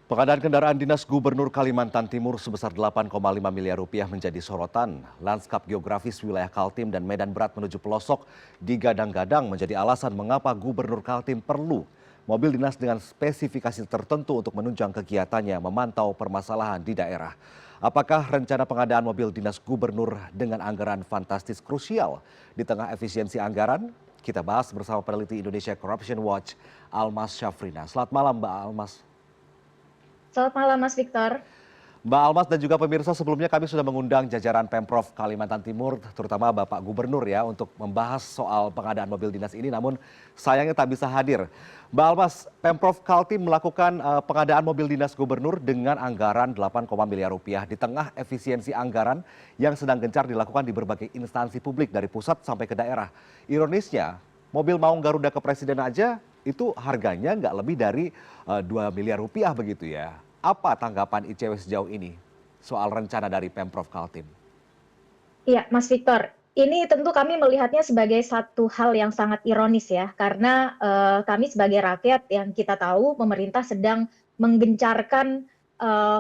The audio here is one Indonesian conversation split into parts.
Pengadaan kendaraan dinas Gubernur Kalimantan Timur sebesar 8,5 miliar rupiah menjadi sorotan. Lanskap geografis wilayah Kaltim dan medan berat menuju pelosok digadang-gadang menjadi alasan mengapa Gubernur Kaltim perlu mobil dinas dengan spesifikasi tertentu untuk menunjang kegiatannya memantau permasalahan di daerah. Apakah rencana pengadaan mobil dinas gubernur dengan anggaran fantastis krusial di tengah efisiensi anggaran? Kita bahas bersama peneliti Indonesia Corruption Watch, Almas Syafrina. Selamat malam Mbak Almas. Selamat malam Mas Victor. Mbak Almas dan juga pemirsa, sebelumnya kami sudah mengundang jajaran Pemprov Kalimantan Timur, terutama Bapak Gubernur ya, untuk membahas soal pengadaan mobil dinas ini, namun sayangnya tak bisa hadir. Mbak Almas, Pemprov Kaltim melakukan pengadaan mobil dinas gubernur dengan anggaran 8, miliar rupiah di tengah efisiensi anggaran yang sedang gencar dilakukan di berbagai instansi publik dari pusat sampai ke daerah. Ironisnya, mobil maung Garuda ke Presiden aja itu harganya nggak lebih dari 2 miliar rupiah begitu ya. Apa tanggapan ICW sejauh ini soal rencana dari Pemprov Kaltim? Iya, Mas Victor. Ini tentu kami melihatnya sebagai satu hal yang sangat ironis ya, karena kami sebagai rakyat yang kita tahu pemerintah sedang menggencarkan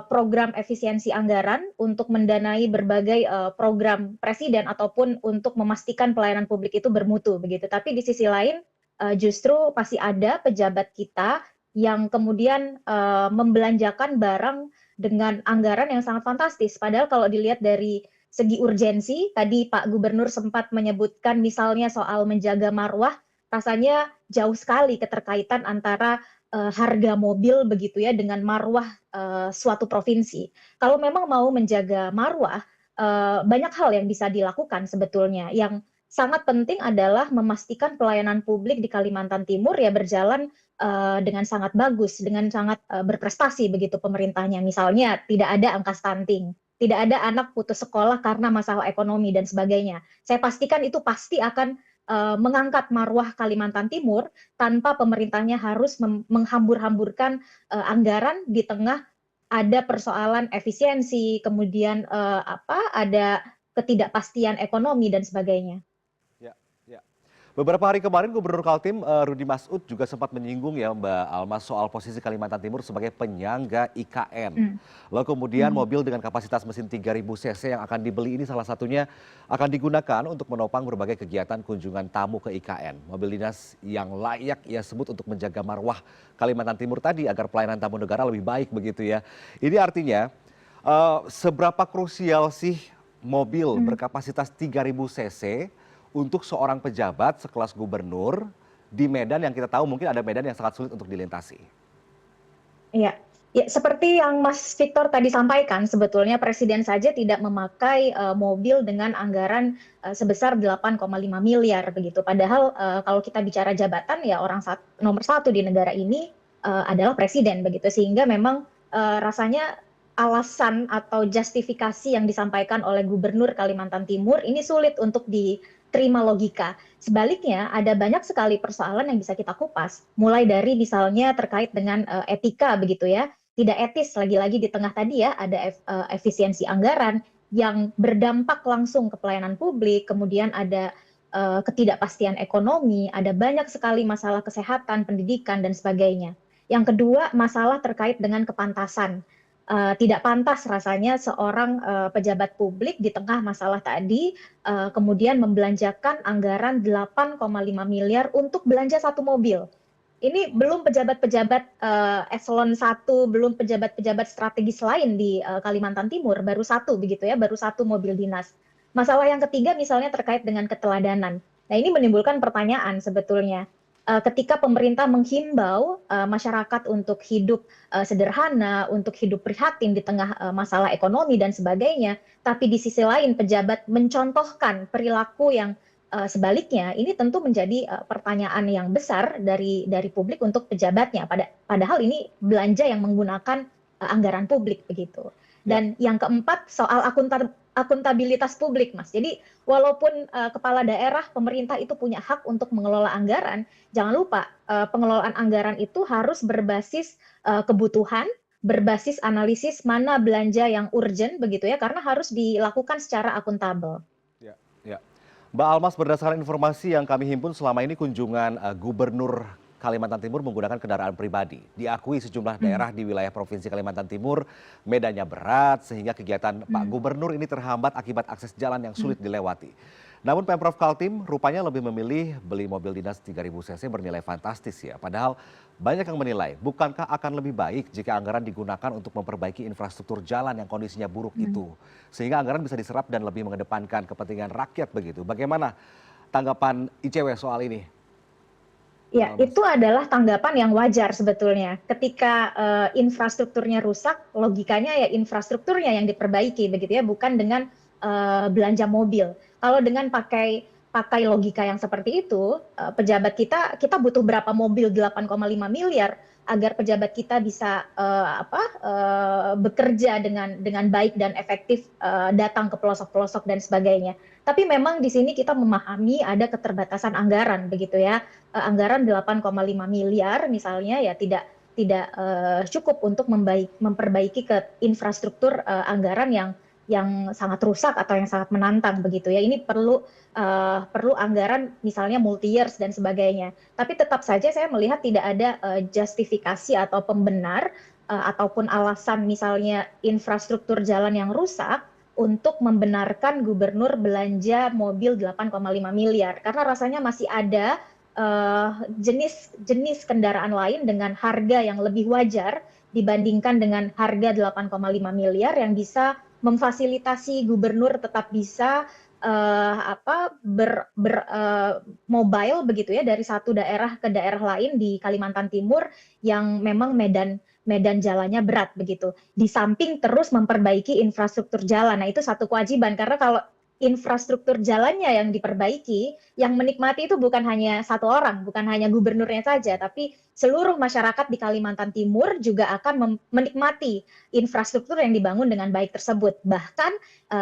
program efisiensi anggaran untuk mendanai berbagai program presiden ataupun untuk memastikan pelayanan publik itu bermutu begitu. Tapi di sisi lain justru masih ada pejabat kita yang kemudian membelanjakan barang dengan anggaran yang sangat fantastis. Padahal kalau dilihat dari segi urgensi, tadi Pak Gubernur sempat menyebutkan misalnya soal menjaga marwah, rasanya jauh sekali keterkaitan antara harga mobil begitu ya dengan marwah suatu provinsi. Kalau memang mau menjaga marwah, banyak hal yang bisa dilakukan sebetulnya. Yang sangat penting adalah memastikan pelayanan publik di Kalimantan Timur ya berjalan dengan sangat bagus, dengan sangat berprestasi begitu pemerintahnya. Misalnya tidak ada angka stunting, tidak ada anak putus sekolah karena masalah ekonomi dan sebagainya. Saya pastikan itu pasti akan mengangkat marwah Kalimantan Timur tanpa pemerintahnya harus menghambur-hamburkan anggaran di tengah ada persoalan efisiensi, kemudian ada ketidakpastian ekonomi dan sebagainya. Ya, ya. Beberapa hari kemarin Gubernur Kaltim Rudi Masud juga sempat menyinggung ya Mbak Almas soal posisi Kalimantan Timur sebagai penyangga IKN. Hmm. Lalu kemudian mobil dengan kapasitas mesin 3000 cc yang akan dibeli ini salah satunya akan digunakan untuk menopang berbagai kegiatan kunjungan tamu ke IKN. Mobil dinas yang layak ia sebut untuk menjaga marwah Kalimantan Timur tadi agar pelayanan tamu negara lebih baik begitu ya. Ini artinya seberapa krusial sih mobil berkapasitas 3000 cc untuk seorang pejabat sekelas gubernur di Medan yang kita tahu mungkin ada medan yang sangat sulit untuk dilintasi. Iya, ya, seperti yang Mas Victor tadi sampaikan, sebetulnya Presiden saja tidak memakai mobil dengan anggaran sebesar 8,5 miliar begitu. Padahal kalau kita bicara jabatan ya nomor satu di negara ini adalah Presiden begitu. Sehingga memang rasanya alasan atau justifikasi yang disampaikan oleh Gubernur Kalimantan Timur ini sulit untuk diterima logika. Sebaliknya, ada banyak sekali persoalan yang bisa kita kupas, mulai dari misalnya terkait dengan etika begitu ya, tidak etis lagi-lagi di tengah tadi ya ada efisiensi anggaran yang berdampak langsung ke pelayanan publik, kemudian ada ketidakpastian ekonomi, ada banyak sekali masalah kesehatan, pendidikan dan sebagainya. Yang kedua, masalah terkait dengan kepantasan. Tidak pantas rasanya seorang pejabat publik di tengah masalah tadi kemudian membelanjakan anggaran 8,5 miliar untuk belanja satu mobil. Ini belum pejabat-pejabat eselon 1, belum pejabat-pejabat strategis lain di Kalimantan Timur, baru satu begitu ya, baru satu mobil dinas. Masalah yang ketiga misalnya terkait dengan keteladanan. Nah, ini menimbulkan pertanyaan sebetulnya. Ketika pemerintah menghimbau masyarakat untuk hidup sederhana, untuk hidup prihatin di tengah masalah ekonomi dan sebagainya, tapi di sisi lain pejabat mencontohkan perilaku yang sebaliknya, ini tentu menjadi pertanyaan yang besar dari publik untuk pejabatnya. Padahal ini belanja yang menggunakan anggaran publik begitu. Ya. Dan yang keempat soal akuntabilitas publik, Mas. Jadi walaupun kepala daerah, pemerintah itu punya hak untuk mengelola anggaran, jangan lupa pengelolaan anggaran itu harus berbasis kebutuhan, berbasis analisis mana belanja yang urgent begitu ya, karena harus dilakukan secara akuntabel. Ya, ya. Mbak Almas, berdasarkan informasi yang kami himpun selama ini kunjungan Gubernur Kalimantan Timur menggunakan kendaraan pribadi. Diakui sejumlah daerah di wilayah Provinsi Kalimantan Timur medannya berat sehingga kegiatan Pak Gubernur ini terhambat akibat akses jalan yang sulit dilewati. Namun Pemprov Kaltim rupanya lebih memilih beli mobil dinas 3.000 cc bernilai fantastis ya. Padahal banyak yang menilai, bukankah akan lebih baik jika anggaran digunakan untuk memperbaiki infrastruktur jalan yang kondisinya buruk itu. Sehingga anggaran bisa diserap dan lebih mengedepankan kepentingan rakyat begitu. Bagaimana tanggapan ICW soal ini? Ya, itu adalah tanggapan yang wajar sebetulnya. Ketika infrastrukturnya rusak, logikanya ya infrastrukturnya yang diperbaiki begitu ya, bukan dengan belanja mobil. Kalau dengan pakai logika yang seperti itu, pejabat kita butuh berapa mobil 8,5 miliar agar pejabat kita bisa bekerja dengan baik dan efektif, datang ke pelosok-pelosok dan sebagainya. Tapi memang di sini kita memahami ada keterbatasan anggaran begitu ya. Anggaran 8,5 miliar misalnya ya tidak cukup untuk memperbaiki ke infrastruktur anggaran yang sangat rusak atau yang sangat menantang begitu ya. Ini perlu anggaran misalnya multi years dan sebagainya. Tapi tetap saja saya melihat tidak ada justifikasi atau pembenar ataupun alasan misalnya infrastruktur jalan yang rusak untuk membenarkan gubernur belanja mobil 8,5 miliar karena rasanya masih ada jenis kendaraan lain dengan harga yang lebih wajar dibandingkan dengan harga 8,5 miliar yang bisa memfasilitasi gubernur tetap bisa mobile begitu ya dari satu daerah ke daerah lain di Kalimantan Timur yang memang medan jalannya berat begitu. Di samping terus memperbaiki infrastruktur jalan. Nah, itu satu kewajiban karena kalau infrastruktur jalannya yang diperbaiki, yang menikmati itu bukan hanya satu orang, bukan hanya gubernurnya saja, tapi seluruh masyarakat di Kalimantan Timur juga akan menikmati infrastruktur yang dibangun dengan baik tersebut. Bahkan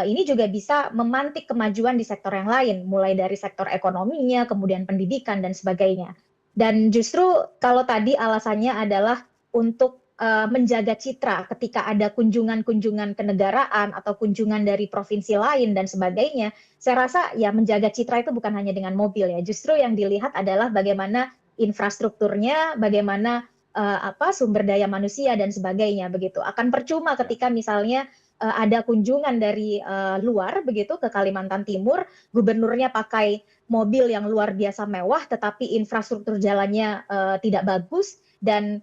ini juga bisa memantik kemajuan di sektor yang lain, mulai dari sektor ekonominya, kemudian pendidikan dan sebagainya. Dan justru kalau tadi alasannya adalah untuk menjaga citra ketika ada kunjungan-kunjungan kenegaraan atau kunjungan dari provinsi lain dan sebagainya, saya rasa ya menjaga citra itu bukan hanya dengan mobil ya, justru yang dilihat adalah bagaimana infrastrukturnya, bagaimana sumber daya manusia dan sebagainya begitu. Akan percuma ketika misalnya ada kunjungan dari luar begitu ke Kalimantan Timur, gubernurnya pakai mobil yang luar biasa mewah, tetapi infrastruktur jalannya tidak bagus dan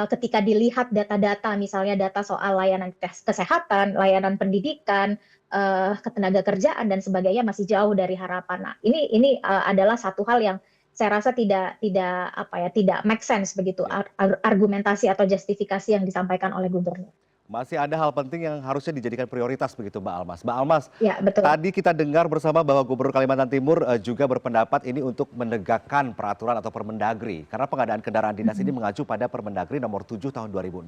ketika dilihat data-data, misalnya data soal layanan kesehatan, layanan pendidikan, ketenaga kerjaan dan sebagainya masih jauh dari harapan. Nah, ini adalah satu hal yang saya rasa tidak make sense begitu argumentasi atau justifikasi yang disampaikan oleh gubernur. Masih ada hal penting yang harusnya dijadikan prioritas begitu Mbak Almas. Mbak Almas, Ya, betul. tadi kita dengar bersama bahwa Gubernur Kalimantan Timur juga berpendapat ini untuk menegakkan peraturan atau Permendagri. Karena pengadaan kendaraan dinas ini mengacu pada Permendagri nomor 7 tahun 2006,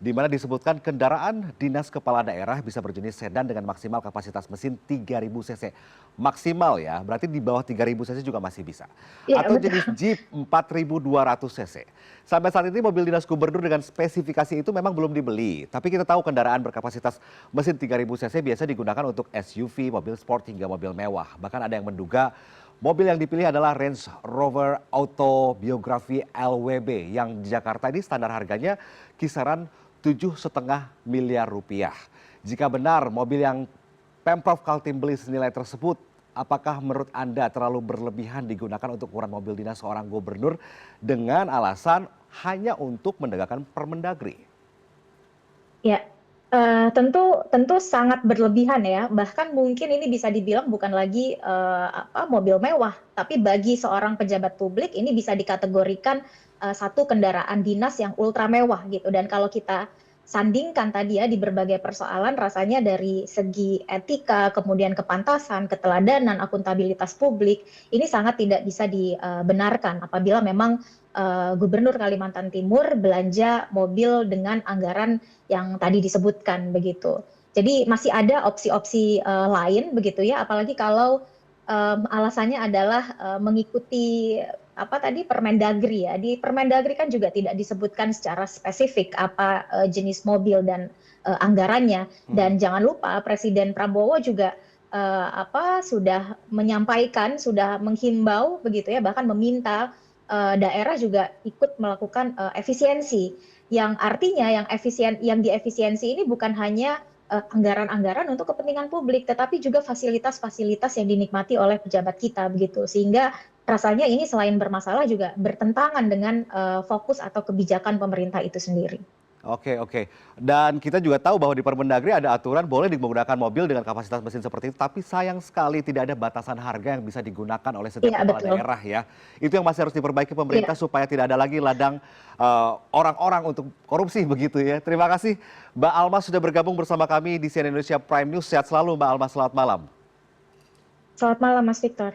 di mana disebutkan kendaraan dinas kepala daerah bisa berjenis sedan dengan maksimal kapasitas mesin 3.000 cc. Maksimal ya, berarti di bawah 3.000 cc juga masih bisa. Ya, Atau betul. jenis Jeep 4.200 cc. Sampai saat ini mobil dinas gubernur dengan spesifikasi itu memang belum dibeli. Tapi kita tahu kendaraan berkapasitas mesin 3.000 cc biasa digunakan untuk SUV, mobil sport hingga mobil mewah. Bahkan ada yang menduga mobil yang dipilih adalah Range Rover Autobiography LWB yang di Jakarta ini standar harganya kisaran 7,5 miliar rupiah. Jika benar mobil yang Pemprov Kaltim beli senilai tersebut, apakah menurut Anda terlalu berlebihan digunakan untuk ukuran mobil dinas seorang gubernur dengan alasan hanya untuk menegakkan Permendagri? Ya, tentu sangat berlebihan ya. Bahkan mungkin ini bisa dibilang bukan lagi mobil mewah, tapi bagi seorang pejabat publik ini bisa dikategorikan satu kendaraan dinas yang ultra mewah gitu. Dan kalau kita sandingkan tadi ya di berbagai persoalan, rasanya dari segi etika, kemudian kepantasan, keteladanan, akuntabilitas publik, ini sangat tidak bisa dibenarkan apabila memang Gubernur Kalimantan Timur belanja mobil dengan anggaran yang tadi disebutkan begitu. Jadi masih ada opsi-opsi lain begitu ya, apalagi kalau alasannya adalah mengikuti Permendagri ya. Di Permendagri kan juga tidak disebutkan secara spesifik apa jenis mobil dan anggarannya. Dan jangan lupa Presiden Prabowo juga sudah menyampaikan, sudah menghimbau begitu ya, bahkan meminta daerah juga ikut melakukan efisiensi. Yang artinya yang diefisiensi ini bukan hanya anggaran-anggaran untuk kepentingan publik, tetapi juga fasilitas-fasilitas yang dinikmati oleh pejabat kita begitu. Sehingga rasanya ini selain bermasalah juga bertentangan dengan fokus atau kebijakan pemerintah itu sendiri. Oke, oke. Dan kita juga tahu bahwa di Permendagri ada aturan boleh menggunakan mobil dengan kapasitas mesin seperti itu, tapi sayang sekali tidak ada batasan harga yang bisa digunakan oleh setiap Iya, kepala betul. daerah ya. Itu yang masih harus diperbaiki pemerintah Iya. supaya tidak ada lagi ladang orang-orang untuk korupsi begitu ya. Terima kasih Mbak Almas sudah bergabung bersama kami di CNN Indonesia Prime News. Sehat selalu Mbak Almas, selamat malam. Selamat malam, Mas Victor.